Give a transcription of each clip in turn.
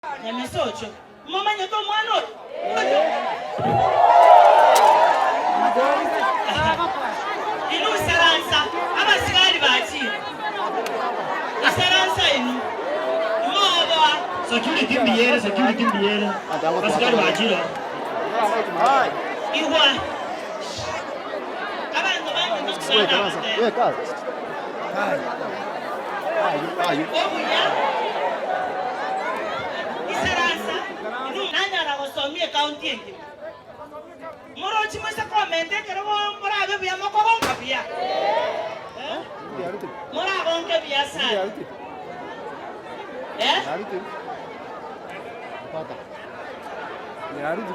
Nyamesocho. Mama nyoto mwana. Inu saransa. Abasigari bakira. Saransa inu. Moba. Security mbiyere. Abasigari bakira. Iwa. Abantu bandi nokusanga. Obuya. Isaransa. Inu nanyara gosomie county enge. Morochi mwese komente kero morabe bya makogonga bya. Moragonke bya sana.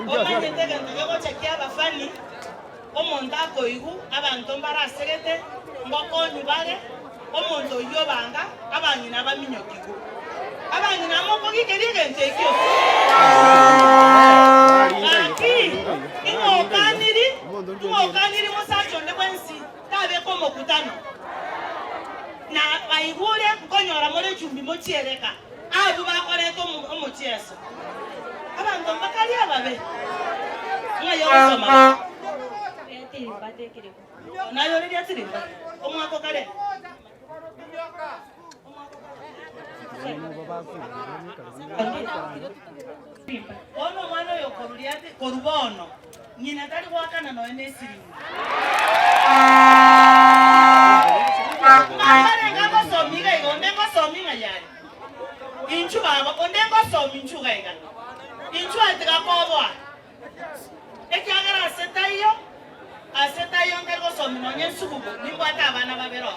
Omanye tega ndego chekia abafani omonto akoigu abantu mbarasegete ngokonyu bage omonto yobanga abanyina baminyokigo abanyina moko gikerige ntekyo aki imokaniri musacho ndekwensi tabe komo kutano na baigure nkonyora more chumbi mochiereka abo bakoreto omochieso abantu bakali ababe ngayo soma nayo redi atirimba omwako kale ono mwana yo koruliate korubono nyina tali kwakana no enesiri ngare ngako somiga igonde ngo sominga yari inchu baba onde ngo somi inchu gaiga inchu ataka kobwa ekyagara asetayo ngero somi no nyensukugo nimbwata abana babero